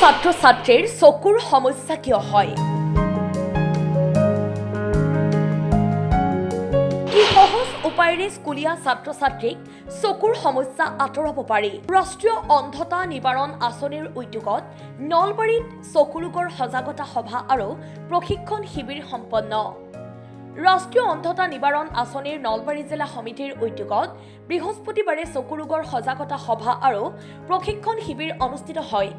ছাত্ৰ ছাত্ৰীৰ চকুৰ সমস্যা কিয় হয়? কি সহজ উপায়েৰে স্কুলীয়া ছাত্ৰ ছাত্ৰীক চকুৰ সমস্যা আঁতৰাব পাৰি? ৰাষ্ট্ৰীয় অন্ধতা নিবাৰণ আঁচনিৰ উদ্যোগত নলবাৰীত চকু ৰোগৰ সজাগতা সভা আৰু প্ৰশিক্ষণ শিবিৰ সম্পন্ন। ৰাষ্ট্ৰীয় অন্ধতা নিবাৰণ আঁচনিৰ নলবাৰী জিলা সমিতিৰ উদ্যোগত বৃহস্পতিবাৰে চকু ৰোগৰ সজাগতা সভা আৰু প্ৰশিক্ষণ শিবিৰ অনুষ্ঠিত হয়।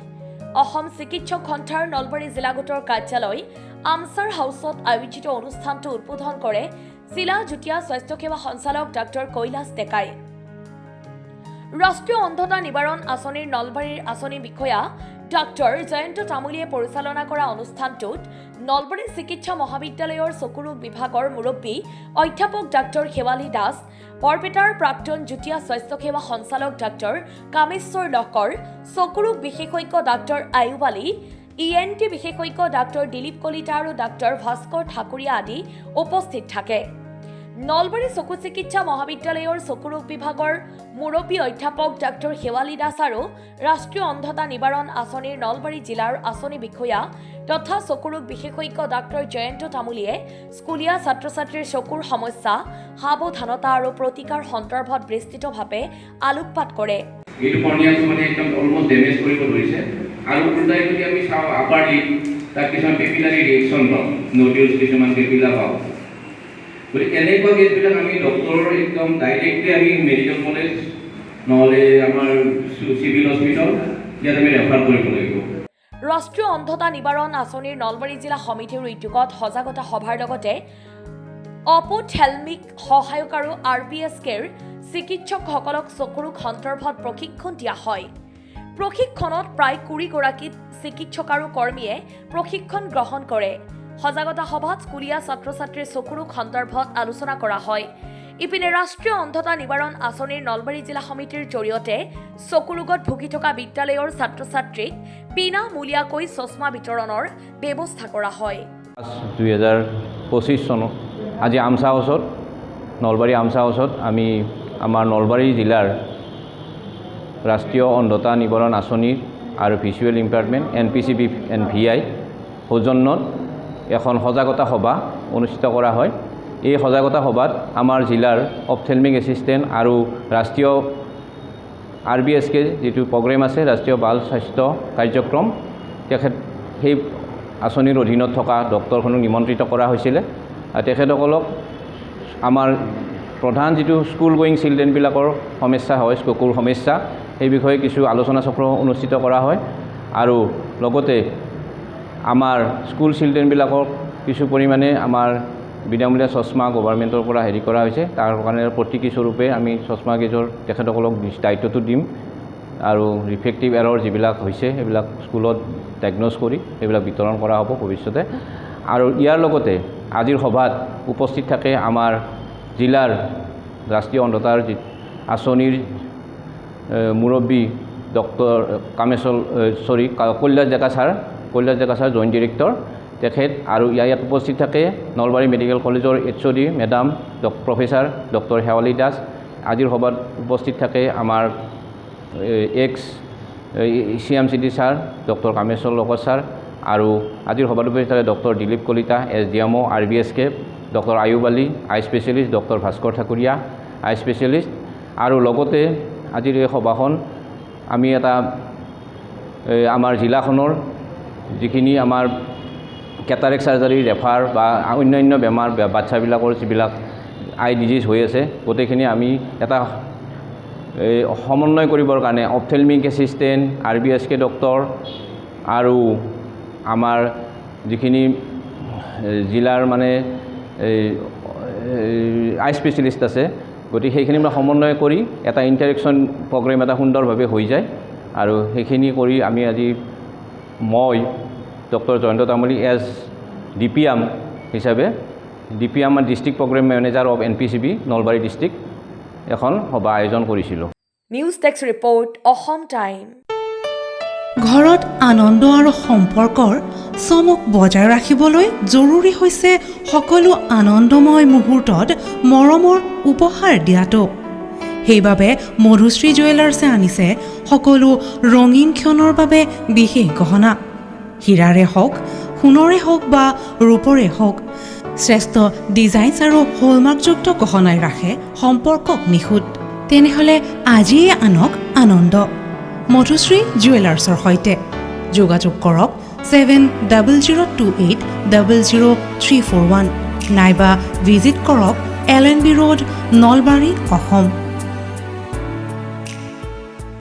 অসম চিকিৎসক সন্থাৰ নলবাৰী জিলা গোটৰ কাৰ্যালয় আমছাৰ হাউচত আয়োজিত অনুষ্ঠানটো উদ্বোধন কৰে জিলা যুটীয়া স্বাস্থ্য সেৱা সঞ্চালক ডাক্তৰ কৈলাশ ডেকাই। ৰাষ্ট্ৰীয় অন্ধতা নিবাৰণ আঁচনিৰ নলবাৰীৰ আঁচনি বিষয়া ডাক্তৰ জয়ন্ত তামুলীয়ে পৰিচালনা কৰা অনুষ্ঠানটোত নলবাৰী চিকিৎসা মহাবিদ্যালয়ৰ চকু ৰোগ বিভাগৰ মুৰব্বী অধ্যাপক ডাক্তৰ শেৱালী দাস, বৰপেটাৰ প্ৰাক্তন যুটীয়া স্বাস্থ্য সেৱা সঞ্চালক ডাক্তৰ কামেশ্বৰ লকৰ, চকু ৰোগ বিশেষজ্ঞ ডাক্তৰ আয়ুব আলী, ENT বিশেষজ্ঞ ডাক্তৰ দিলীপ কলিতা আৰু ডাক্তৰ ভাস্কৰ ঠাকুৰীয়া আদি উপস্থিত থাকে। নলবাৰী চকু চিকিৎসা মহাবিদ্যালয়ৰ চকু ৰোগ বিভাগৰ মুৰব্বী অধ্যাপক ডাক্তৰ শেৱালী দাস আৰু ৰাষ্ট্ৰীয় অন্ধতা নিবাৰণ আঁচনিৰ নলবাৰী জিলাৰ আঁচনি বিষয়া তথা চকু ৰোগ বিশেষজ্ঞ ডাক্তৰ জয়ন্ত তামুলীয়ে স্কুলীয়া ছাত্ৰ ছাত্ৰীৰ চকুৰ সমস্যা, সাৱধানতা আৰু প্ৰতিকাৰ সন্দৰ্ভত বিস্তৃতভাৱে আলোকপাত কৰে। এইটো কৰ্নিয়াটো মানে একদম অলমষ্ট ডেমেজ কৰিব ধৰিছে আৰু উল্টাই যদি আমি চাওঁ আপাৰ লিড তাত কিছুমান পেপিলাৰী ৰিয়েকশ্যন পাওঁ, নডিউলছ কিছুমান পেপিলা পাওঁ। গতিকে এনেকুৱা কেছবিলাক আমি ডক্টৰৰ একদম ডাইৰেক্টলি আমি মেডিকেল কলেজ নহ'লে আমাৰ চিভিল হস্পিটেল ইয়াত আমি ৰেফাৰ কৰিব লাগিব। ৰাষ্ট্ৰীয় অন্ধতা নিবাৰণ আঁচনিৰ নলবাৰী জিলা সমিতিৰ উদ্যোগত সজাগতা সভাৰ লগতে অপথেলমিক সহায়ক আৰু RBSKৰ চিকিৎসকসকলক চকু ৰোগ সন্দৰ্ভত প্ৰশিক্ষণ দিয়া হয়। প্ৰশিক্ষণত প্ৰায় 20 গৰাকী চিকিৎসক আৰু কৰ্মীয়ে প্ৰশিক্ষণ গ্ৰহণ কৰে। সজাগতা সভাত স্কুলীয়া ছাত্ৰ ছাত্ৰীৰ চকু ৰোগ সন্দৰ্ভত আলোচনা কৰা হয়। ইপিনে ৰাষ্ট্ৰীয় অন্ধতা নিবাৰণ আঁচনিৰ নলবাৰী জিলা সমিতিৰ জৰিয়তে চকু ৰোগত ভুগি থকা বিদ্যালয়ৰ ছাত্ৰ ছাত্ৰীক বিনামূলীয়াকৈ চশমা বিতৰণৰ ব্যৱস্থা কৰা হয়। 2025 চনত আজি আমছা হাউচত নলবাৰী আমছা হাউচত আমি আমাৰ নলবাৰী জিলাৰ ৰাষ্ট্ৰীয় অন্ধতা নিবাৰণ আঁচনিৰ আৰু ভিজুৱেল ইম্পেয়াৰমেণ্ট NPCB and VI সৌজন্যত এখন সজাগতা সভা অনুষ্ঠিত কৰা হয়। এই সজাগতা সভাত আমাৰ জিলাৰ অপথেলমিক এছিষ্টেণ্ট আৰু ৰাষ্ট্ৰীয় RBSK যিটো প্ৰগ্ৰেম আছে, ৰাষ্ট্ৰীয় বাল স্বাস্থ্য কাৰ্যক্ৰম, সেই আঁচনিৰ অধীনত থকা ডক্টৰখনক নিমন্ত্ৰিত কৰা হৈছিলে। তেখেতসকলক আমাৰ প্ৰধান যিটো স্কুল গোয়িং চিলড্ৰেনবিলাকৰ সমস্যা হয়, চকুৰ সমস্যা, সেই বিষয়ে কিছু আলোচনা চক্ৰ অনুষ্ঠিত কৰা হয় আৰু লগতে আমাৰ স্কুল চিলড্ৰেনবিলাকক কিছু পৰিমাণে আমাৰ বিনামূলীয়া চশমা গভৰ্ণমেণ্টৰ পৰা হেৰি কৰা হৈছে। তাৰ কাৰণে প্ৰতীকী স্বৰূপে আমি চশমা কেইযোৰ তেখেতসকলক দায়িত্বটো দিম আৰু ৰিফ্ৰেক্টিভ এৰৰ যিবিলাক হৈছে সেইবিলাক স্কুলত ডায়েগন'জ কৰি সেইবিলাক বিতৰণ কৰা হ'ব ভৱিষ্যতে। আৰু ইয়াৰ লগতে আজিৰ সভাত উপস্থিত থাকে আমাৰ জিলাৰ ৰাষ্ট্ৰীয় অন্ধতাৰ আঁচনিৰ মুৰব্বী doctor Kailash Deka sir joint director তেখেত, আৰু ইয়াত উপস্থিত থাকে নলবাৰী মেডিকেল কলেজৰ HOD madam professor doctor Shewali Das. আজিৰ সভাত উপস্থিত থাকে আমাৰ CMCD sir doctor Kameswar Lakar sir, আৰু আজিৰ সভাত উপস্থিত থাকে doctor Dilip Kalita SDMO RBSK, doctor Ayub Ali eye specialist, doctor Bhaskar Thakuria eye specialist. আৰু লগতে আজিৰ এই সভাখন আমি এটা আমাৰ জিলাখনৰ যিখিনি আমাৰ কেটাৰেক্ট চাৰ্জাৰী ৰেফাৰ বা অন্যান্য বেমাৰ বাচ্চাবিলাকৰ যিবিলাক আই ডিজিজ হৈ আছে, গোটেইখিনি আমি এটা সমন্বয় কৰিবৰ কাৰণে অপথেলমিক এছিষ্টেণ্ট, RBSK ডক্টৰ আৰু আমাৰ যিখিনি জিলাৰ মানে আই স্পেচিয়েলিষ্ট আছে, গতিকে সেইখিনি আমৰা সমন্বয় কৰি এটা ইণ্টাৰেকশ্যন প্ৰগ্ৰেম এটা সুন্দৰভাৱে হৈ যায়। আৰু সেইখিনি কৰি আমি আজি মই doctor Jayanta Tamuli as DPM হিচাপে DPM district program manager of NPCB Nalbari district এখন সভা আয়োজন কৰিছিলোঁ। News desk report, Assam time. ঘৰত আনন্দ আৰু সম্পৰ্কৰ চমক বজাই ৰাখিবলৈ জৰুৰী হৈছে সকলো আনন্দময় মুহূৰ্তত মৰমৰ উপহাৰ দিয়াটো। সেইবাবে মধুশ্ৰী জুৱেলাৰ্ছে আনিছে সকলো ৰঙীন ক্ষণৰ বাবে বিশেষ গহনা। হীৰাৰে হওক, সোণৰে হওক বা ৰূপৰে হওক, শ্ৰেষ্ঠ ডিজাইনছ আৰু হলমাৰ্কযুক্ত গহনাই ৰাখে সম্পৰ্কক নিখুঁত। তেনেহ'লে আজিয়ে আনক আনন্দ মধুশ্ৰী জুৱেলাৰ্ছৰ সৈতে। যোগাযোগ কৰক 7002800341 নাইবা ভিজিট কৰক LNB ৰোড, নলবাৰী, অসম।